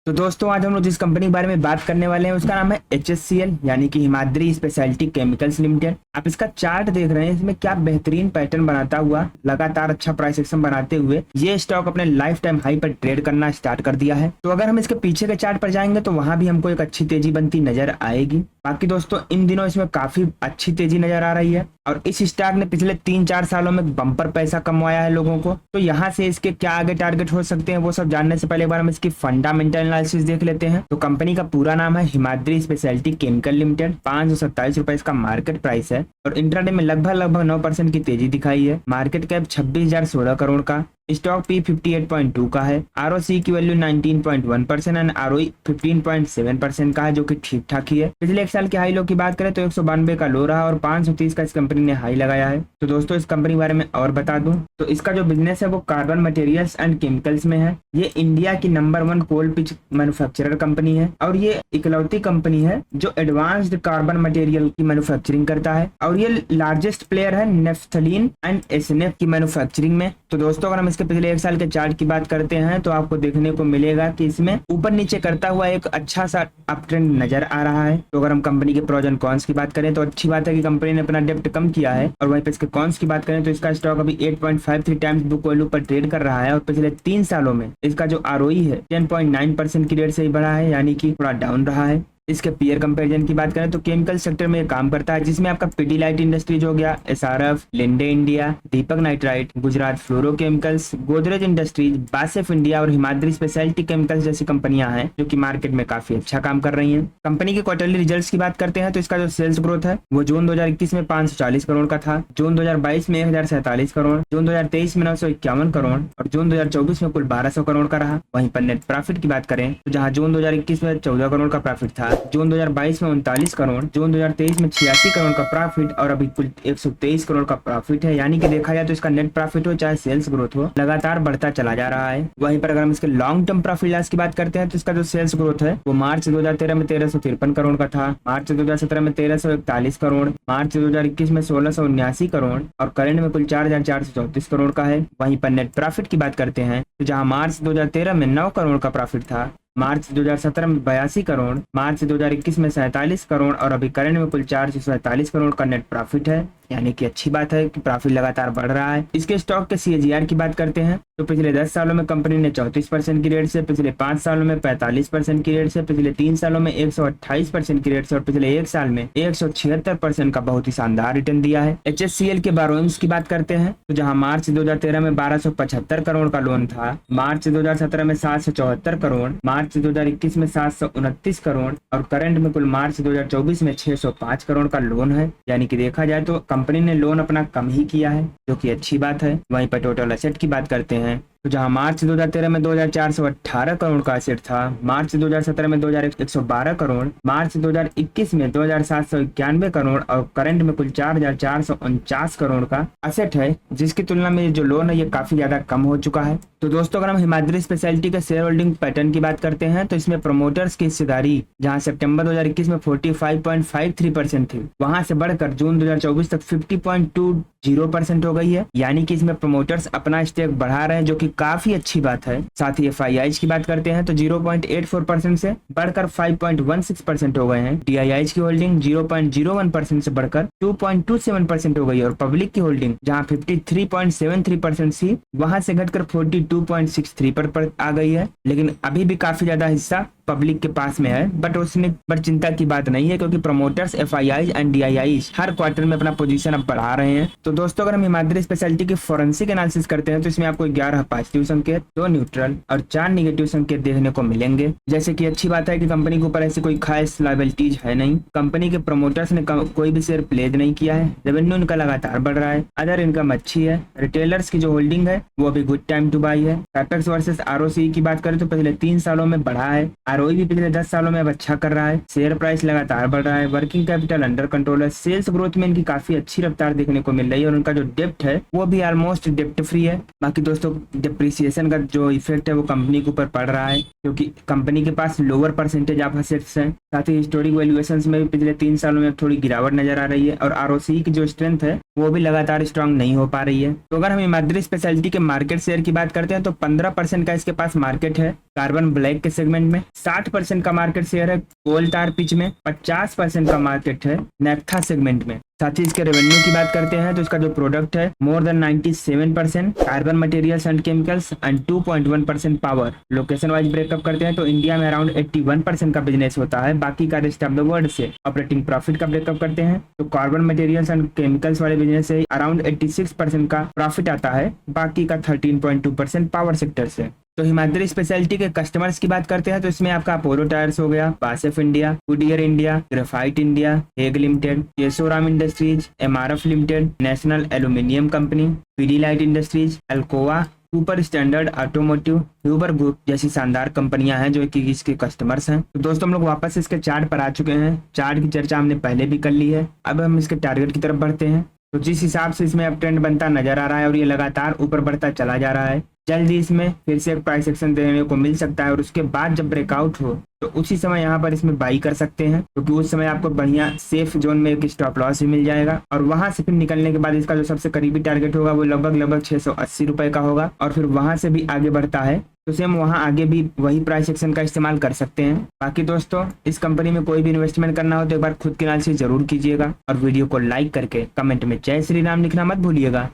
तो दोस्तों आज हम लोग जिस कंपनी के बारे में बात करने वाले हैं उसका नाम है HSCL यानी कि हिमाद्री स्पेशलिटी केमिकल्स लिमिटेड। आप इसका चार्ट देख रहे हैं, इसमें क्या बेहतरीन पैटर्न बनाता हुआ लगातार अच्छा प्राइस एक्शन बनाते हुए ये स्टॉक अपने लाइफ टाइम हाई पर ट्रेड करना स्टार्ट कर दिया है। तो अगर हम इसके पीछे के चार्ट पर जाएंगे तो वहां भी हमको एक अच्छी तेजी बनती नजर आएगी। बाकी दोस्तों इन दिनों इसमें काफी अच्छी तेजी नजर आ रही है और इस स्टॉक ने पिछले 3-4 सालों में बम्पर पैसा कमवाया है लोगों को। तो यहाँ से इसके क्या आगे टारगेट हो सकते हैं वो सब जानने से पहले एक बार हम इसकी फंडामेंटल एनालिसिस देख लेते हैं। तो कंपनी का पूरा नाम है हिमाद्री स्पेशलिटी केमिकल लिमिटेड। 527 रुपए इसका मार्केट प्राइस है और इंट्राडे में लगभग 9% की तेजी दिखाई है। मार्केट कैप 26,016 करोड़ का। स्टॉक P 58.2 का है। ROC की वैल्यू 19.1% एंड ROE 15.7% का है, जो कि ठीक ठाक ही है। पिछले एक साल के हाई लो की बात करें तो 192 का लो रहा और 530 का इस कंपनी ने हाई लगाया है। तो दोस्तों इस कंपनी के बारे में और बता दूं तो इसका जो बिजनेस है वो कार्बन मटेरियल्स एंड केमिकल्स में है। ये इंडिया की number 1 cold pitch manufacturer company है और ये इकलौती कंपनी है जो एडवांस्ड कार्बन मटेरियल की मैन्युफैक्चरिंग करता है और ये लार्जेस्ट प्लेयर है नेफ्थलीन एंड SNF की मैन्युफैक्चरिंग में। तो दोस्तों अगर हम इसके पिछले एक साल के चार्ट की बात करते हैं तो आपको देखने को मिलेगा कि इसमें ऊपर नीचे करता हुआ एक अच्छा सा अप ट्रेंड नजर आ रहा है। तो अगर हम कंपनी के प्रोज एंड कॉन्स की बात करें तो अच्छी बात है कि कंपनी ने अपना डेप्ट कम किया है और वहीं पे इसके कॉन्स की बात करें तो इसका स्टॉक अभी 8.53 टाइम्स बुक वैल्यू पर ट्रेड कर रहा है और पिछले 3 सालों में इसका जो ROE है 10.9% की रेट से ही बढ़ा है, यानी कि थोड़ा डाउन रहा है। इसके पीयर कंपैरिजन की बात करें तो केमिकल सेक्टर में काम करता है जिसमें आपका पिडिलाइट इंडस्ट्रीज हो गया, SRF, Linde India, Deepak Nitrite, Gujarat Fluorochemicals, Godrej Industries, BASF India और हिमाद्री स्पेशलिटी केमिकल्स जैसी कंपनियां हैं जो कि मार्केट में काफी अच्छा काम कर रही हैं। कंपनी के क्वार्टरली रिजल्ट्स की बात करते हैं तो इसका जो सेल्स ग्रोथ है वो जून 2021 में 540 करोड़ का था, जून 2022 में 1047 करोड़, जून 2023 में 951 करोड़ और जून 2024 में कुल 1200 करोड़ का रहा। वहीं पर नेट प्रॉफिट की बात करें तो जहां जून 2021 में 14 करोड़ का प्रॉफिट था, जून 2022 में 39 करोड़, जून 2023 में 86 करोड़ का प्रॉफिट और अभी कुल 123 करोड़ का प्रॉफिट है। यानी कि देखा जाए तो इसका नेट प्रॉफिट हो चाहे सेल्स ग्रोथ हो लगातार बढ़ता चला जा रहा है। वहीं पर अगर हम इसके लॉन्ग टर्म प्रॉफिट लॉस की बात करते हैं तो इसका जो सेल्स ग्रोथ है वो मार्च 2013 में 1353 करोड़ का था, मार्च 2017 में 1341 करोड़, मार्च 2021 में 1679 करोड़ और करंट में कुल 4434 करोड़ का है। वहीं पर नेट प्रॉफिट की बात करते हैं तो जहां मार्च 2013 में 9 करोड़ का प्रॉफिट था, मार्च 2017 में 82 करोड़, मार्च 2021 में 47 करोड़ और अभी करंट में कुल 447 करोड़ का नेट प्रॉफिट है। यानी कि अच्छी बात है कि प्रॉफिट लगातार बढ़ रहा है। इसके स्टॉक के CAGR की बात करते हैं तो पिछले 10 सालों में कंपनी ने 34% की रेट से, पिछले 5 सालों में 45% की रेट से, पिछले 3 सालों में 128% की रेट से और पिछले 1 साल में 176% का बहुत ही शानदार रिटर्न दिया है। HSCL के बोरोइंग्स की बात करते हैं तो जहां मार्च 2013 में 1275 करोड़ का लोन था, मार्च 2017 में 774 करोड़, मार्च 2021 में 729 करोड़ और करंट में कुल मार्च 2024 में 605 करोड़ का लोन है। यानी कि देखा जाए तो कंपनी ने लोन अपना कम ही किया है, जो कि अच्छी बात है। वहीं पर टोटल एसेट की बात करते हैं तो जहां मार्च 2013 में 2418 करोड़ का एसेट था, मार्च 2017 में 2112 करोड़, मार्च 2021 में 2791 करोड़ और करंट में कुल 4449 करोड़ का एसेट है, जिसकी तुलना में जो लोन है ये काफी ज्यादा कम हो चुका है। तो दोस्तों अगर हम हिमाद्री स्पेशलिटी के शेयर होल्डिंग पैटर्न की बात करते हैं तो इसमें प्रमोटर्स की हिस्सेदारी जहां सितंबर 2021 में 45.53% थी, वहां से बढ़कर जून 2024 तक 50.20% हो गई है। यानी कि इसमें प्रमोटर्स अपना स्टेक बढ़ा रहे हैं, जो कि काफी अच्छी बात है। साथ ही FIIs की बात करते हैं तो 0.84% से बढ़कर 5.16% हो गए हैं। DIIs की होल्डिंग 0.01% से बढ़कर 2.27% हो गई और पब्लिक की होल्डिंग जहां 53.73% थी वहां से घटकर 42.63 पर आ गई है। लेकिन अभी भी काफी ज्यादा हिस्सा पब्लिक के पास में है, बट चिंता की बात नहीं है क्योंकि promoters FIIs and DIIs her quarter में अपना पोजीशन अब बढ़ा रहे हैं। तो दोस्तों अगर हम हिमाद्री स्पेशलिटी की फोरेंसिक एनालिसिस करते हैं तो इसमें आपको 11 पॉजिटिव संकेत, 2 न्यूट्रल और 4 निगेटिव संकेत देखने को मिलेंगे। जैसे कि अच्छी बात है कि कंपनी के ऊपर ऐसी कोई खास लायबिलिटीज है नहीं, कंपनी के प्रमोटर्स ने कोई भी शेयर प्लेज नहीं किया है, रेवेन्यू इनका लगातार बढ़ रहा है, अदर इनकम अच्छी है, रिटेलर्स की जो होल्डिंग है वो अभी गुड टाइम टू बाई है। कैपेक्स वर्सेस ROC की बात करें तो पिछले 3 सालों में बढ़ा है, ROE भी पिछले 10 सालों में अब अच्छा कर रहा है, शेयर प्राइस लगातार बढ़ रहा है, वर्किंग कैपिटल अंडर कंट्रोल है, सेल्स ग्रोथ में इनकी काफी अच्छी रफ्तार देखने को मिल रही है और उनका जो डेप्ट है वो भी ऑलमोस्ट डेप्ट फ्री है। बाकी दोस्तों डिप्रिसिएशन का जो इफेक्ट है वो कंपनी के ऊपर पड़ रहा है, क्योंकि कंपनी के पास लोअर परसेंटेज ऑफ असेट्स है। साथ ही हिस्टोरिक वैल्यूएशंस में भी पिछले 3 सालों में थोड़ी गिरावट नजर आ रही है और आरओसी की जो स्ट्रेंथ है वो भी लगातार स्ट्रांग नहीं हो पा रही है। तो अगर हम हिमाद्री स्पेशलिटी के मार्केट शेयर की बात करते हैं तो 15% का इसके पास मार्केट है कार्बन ब्लैक के सेगमेंट में, 60% का मार्केट शेयर है कोल टार पिच में, 50% का मार्केट है नेफ्था सेगमेंट में। साथ ही इसके रेवेन्यू की बात करते हैं तो इसका जो प्रोडक्ट है more than 97% carbon materials and chemicals and 2.1% power. Location wise breakup करते हैं तो इंडिया में अराउंड 81% का बिजनेस होता है, बाकी का रेस्ट ऑफ द वर्ल्ड से। ऑपरेटिंग प्रॉफिट का ब्रेकअप करते हैं तो कार्बन मटेरियल्स एंड केमिकल्स वाले बिजनेस से अराउंड 86% का प्रॉफिट आता है, बाकी का 13.2% पावर सेक्टर से। तो हिमाद्री स्पेशलिटी के कस्टमर्स की बात करते हैं तो इसमें आपका अपोलो टायर्स हो गया, BASF India, Goodyear India, Graphite India, HEG Limited, Kesoram Industries, MRF Limited, National Aluminium Company, Pidilite Industries, Alcoa, Super Standard Automotive, Huber Group जैसी शानदार कंपनियां हैं जो कि इसके कस्टमर्स हैं। तो दोस्तों हम लोग वापस इसके चार्ट पर आ चुके हैं। चार्ट की चर्चा हमने पहले भी कर ली है, अब हम इसके टारगेट की तरफ बढ़ते हैं। तो जिस हिसाब से इसमें अब ट्रेंड बनता नजर आ रहा है और ये लगातार ऊपर बढ़ता चला जा रहा है, जल्द ही इसमें फिर से एक प्राइस एक्शन देने को मिल सकता है और उसके बाद जब ब्रेकआउट हो तो उसी समय यहाँ पर इसमें बाई कर सकते हैं, क्योंकि उस समय आपको बढ़िया सेफ जोन में एक स्टॉप लॉस भी मिल जाएगा और वहां से फिर निकलने के बाद इसका जो सबसे करीबी टारगेट होगा वो लगभग 680 रुपए का होगा और फिर वहां से भी आगे बढ़ता है तो सेम वहां आगे भी वही प्राइस एक्शन का इस्तेमाल कर सकते हैं। बाकी दोस्तों इस कंपनी में कोई भी इन्वेस्टमेंट करना हो तो एक बार खुद के एनालिसिस जरूर कीजिएगा और वीडियो को लाइक करके कमेंट में जय श्री राम लिखना मत भूलिएगा।